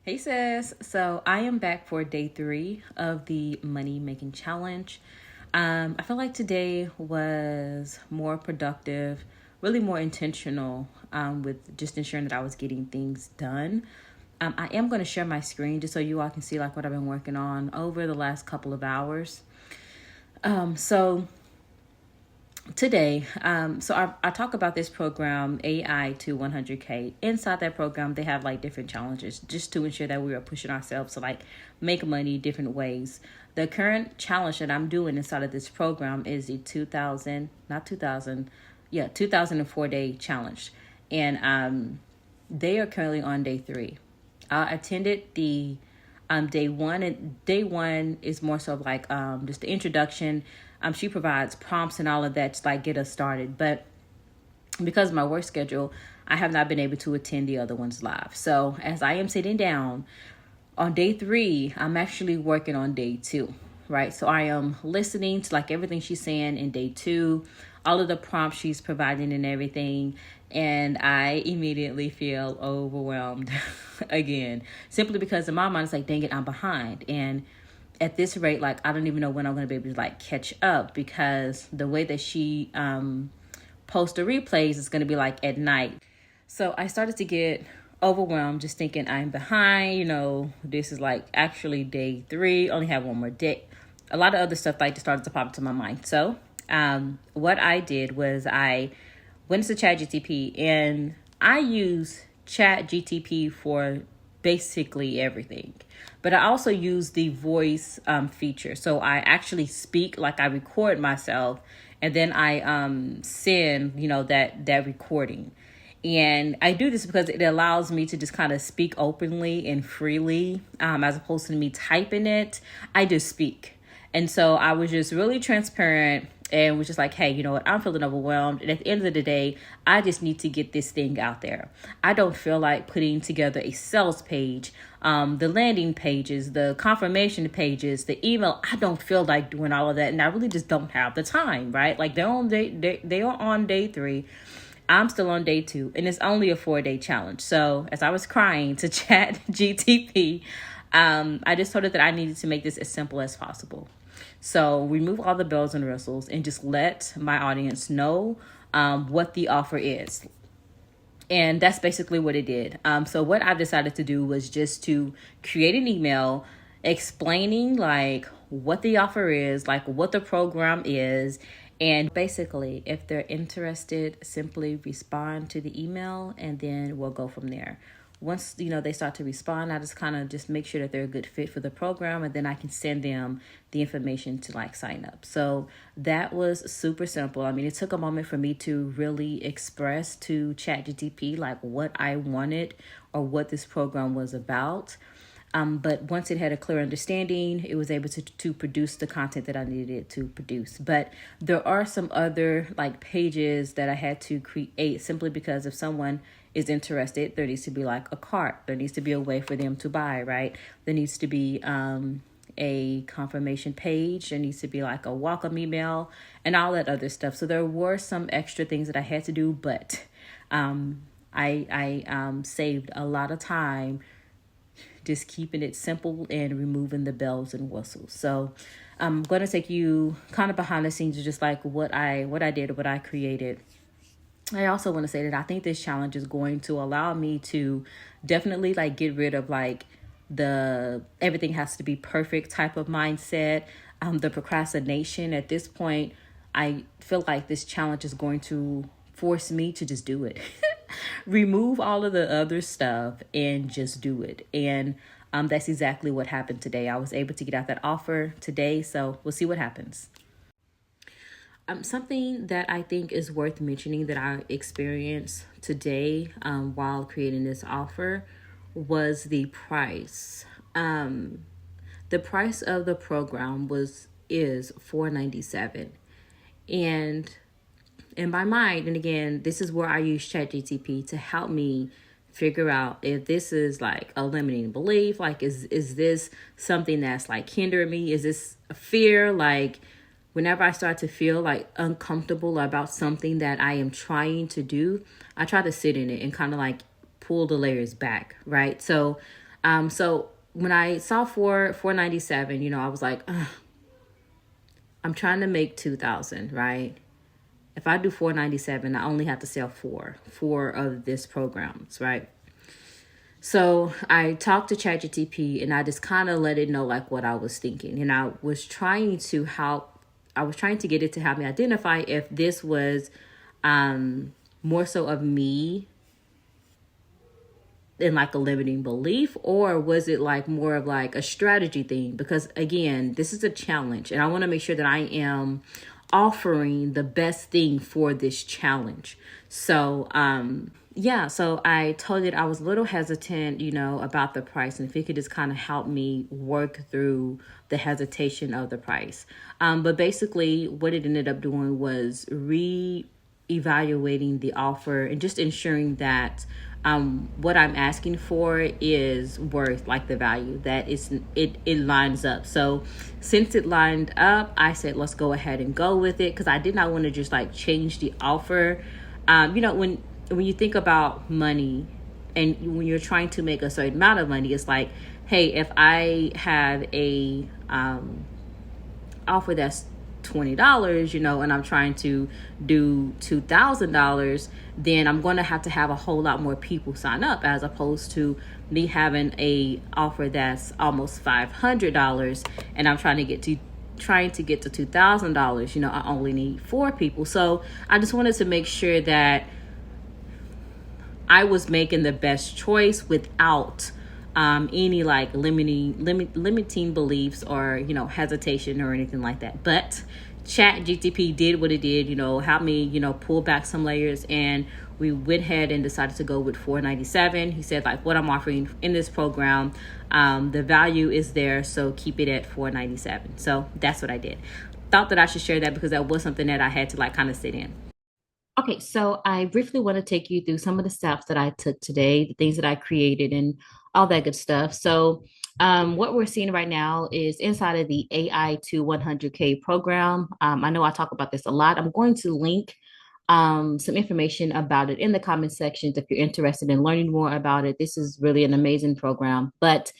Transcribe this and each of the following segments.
Hey sis, so I am back for day 3 of the money making challenge. I feel like today was more productive, really more intentional with just ensuring that I was getting things done. I am going to share my screen just so you all can see like what I've been working on over the last couple of hours. So today, I talk about this program, AI to 100K. Inside that program, they have like different challenges just to ensure that we are pushing ourselves to like make money different ways. The current challenge that I'm doing inside of this program is the 2004 day challenge. And they are currently on day 3. I attended the day one, and day one is more so like just the introduction. She provides prompts and all of that to like get us started, but because of my work schedule, I have not been able to attend the other ones live. So as I am sitting down on day 3, I'm actually working on day 2, right? So I am listening to like everything she's saying in day 2, all of the prompts she's providing and everything. And I immediately feel overwhelmed again, simply because in my mind, it's like, dang it, I'm behind. And at this rate, like, I don't even know when I'm going to be able to like catch up, because the way that she posts the replays is going to be like at night. So I started to get overwhelmed, just thinking I'm behind. This is like actually day 3, only have one more day. A lot of other stuff like just started to pop into my mind. So what I did was I went to ChatGPT, and I use ChatGPT for basically everything. But I also use the voice feature. So I actually speak, like I record myself, and then I send, that recording. And I do this because it allows me to just kind of speak openly and freely, as opposed to me typing it. I just speak. And so I was just really transparent and was just like, hey, you know what? I'm feeling overwhelmed. And at the end of the day, I just need to get this thing out there. I don't feel like putting together a sales page, the landing pages, the confirmation pages, the email. I don't feel like doing all of that. And I really just don't have the time, right? Like they are on day 3. I'm still on day 2, and it's only a 4-day challenge. So as I was crying to ChatGPT, I just told it that I needed to make this as simple as possible. So remove all the bells and whistles and just let my audience know what the offer is. And that's basically what it did. So what I decided to do was just to create an email explaining like what the offer is, like what the program is. And basically, if they're interested, simply respond to the email, and then we'll go from there. Once, they start to respond, I just kind of just make sure that they're a good fit for the program, and then I can send them the information to like sign up. So that was super simple. I mean, it took a moment for me to really express to ChatGPT like what I wanted or what this program was about. But once it had a clear understanding, it was able to produce the content that I needed it to produce. But there are some other like pages that I had to create simply because if someone is interested, there needs to be like a cart. There needs to be a way for them to buy, right? There needs to be a confirmation page. There needs to be like a welcome email and all that other stuff. So there were some extra things that I had to do, but I saved a lot of time just keeping it simple and removing the bells and whistles. So I'm going to take you kind of behind the scenes of just like what I did, what I created. I also want to say that I think this challenge is going to allow me to definitely like get rid of like the everything has to be perfect type of mindset, the procrastination. At this point, I feel like this challenge is going to force me to just do it. Remove all of the other stuff and just do it. And that's exactly what happened today. I was able to get out that offer today, so we'll see what happens. Something that I think is worth mentioning that I experienced today while creating this offer was the price. The price of the program is $497, and in my mind, and again, this is where I use ChatGPT to help me figure out if this is like a limiting belief, like is this something that's like hindering me? Is this a fear? Like whenever I start to feel like uncomfortable about something that I am trying to do, I try to sit in it and kind of like pull the layers back, right? So So when I saw 497, I was like, ugh, I'm trying to make 2,000, right? If I do 497, I only have to sell four of this programs, right? So I talked to ChatGPT and I just kind of let it know like what I was thinking. And I was trying to get it to help me identify if this was more so of me in like a limiting belief, or was it like more of like a strategy thing? Because again, this is a challenge and I want to make sure that I am offering the best thing for this challenge. So yeah, so I told it I was a little hesitant, about the price, and if it could just kind of help me work through the hesitation of the price. But basically what it ended up doing was evaluating the offer and just ensuring that what I'm asking for is worth like the value, that it lines up. So since it lined up, I said let's go ahead and go with it, because I did not want to just like change the offer. When you think about money and when you're trying to make a certain amount of money, it's like, hey, if I have a offer that's $20, and I'm trying to do $2,000, then I'm going to have a whole lot more people sign up, as opposed to me having a offer that's almost $500 and I'm trying to get to $2,000. I only need 4 people. So I just wanted to make sure that I was making the best choice without any like limiting beliefs or hesitation or anything like that. But ChatGPT did what it did, helped me pull back some layers, and we went ahead and decided to go with 497. He said like what I'm offering in this program, the value is there, so keep it at 497. So that's what I did. Thought that I should share that because that was something that I had to like kind of sit in. Okay, so I briefly want to take you through some of the steps that I took today, the things that I created, and all that good stuff. So, what we're seeing right now is inside of the AI to 100K program. I know I talk about this a lot. I'm going to link some information about it in the comment sections if you're interested in learning more about it. This is really an amazing program. But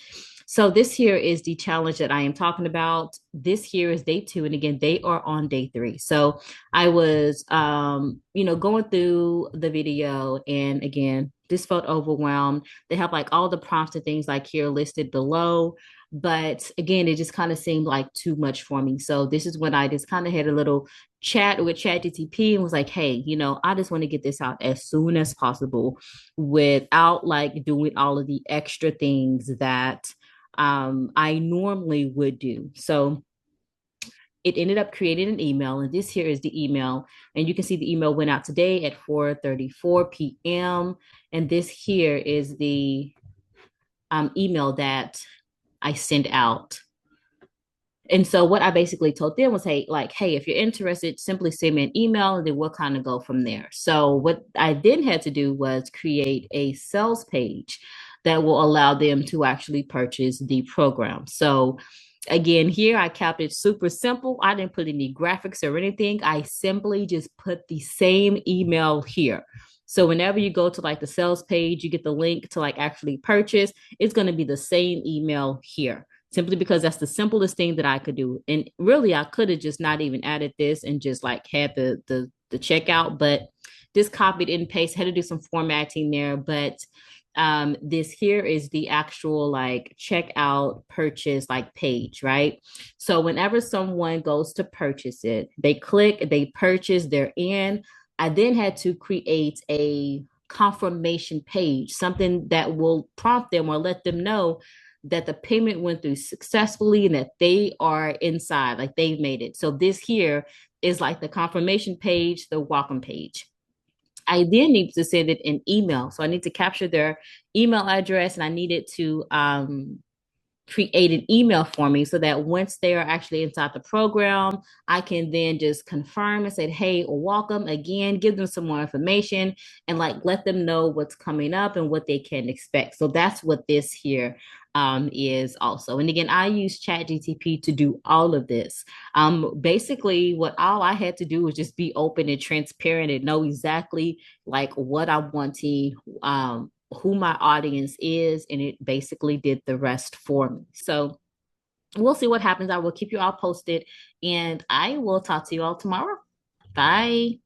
so this here is the challenge that I am talking about. This here is day 2. And again, they are on day 3. So I was, going through the video, and again, just felt overwhelmed. They have like all the prompts and things like here listed below. But again, it just kind of seemed like too much for me. So this is when I just kind of had a little chat with ChatGPT and was like, hey, I just want to get this out as soon as possible without like doing all of the extra things that I normally would do. So it ended up creating an email, and this here is the email, and you can see the email went out today at 4:34 p.m. And this here is the email that I sent out. And so what I basically told them was, hey, if you're interested, simply send me an email and then we'll kind of go from there. So what I then had to do was create a sales page that will allow them to actually purchase the program. So again, here I kept it super simple. I didn't put any graphics or anything. I simply just put the same email here. So whenever you go to like the sales page, you get the link to like actually purchase. It's going to be the same email here, simply because that's the simplest thing that I could do. And really, I could have just not even added this and just like had the checkout, but just copied and paste, had to do some formatting there. But this here is the actual like checkout purchase like page, right? So whenever someone goes to purchase it, they click, they purchase, they're in. I then had to create a confirmation page, something that will prompt them or let them know that the payment went through successfully and that they are inside, like they've made it. So this here is like the confirmation page, the welcome page. I then need to send it an email. So I need to capture their email address, and I needed to create an email for me so that once they are actually inside the program, I can then just confirm and say, hey, welcome again, give them some more information and like let them know what's coming up and what they can expect. So that's what this here is also. And again, I use ChatGPT to do all of this. Basically, what all I had to do was just be open and transparent and know exactly like what I'm wanting who my audience is, and it basically did the rest for me. So we'll see what happens. I will keep you all posted, and I will talk to you all tomorrow. Bye.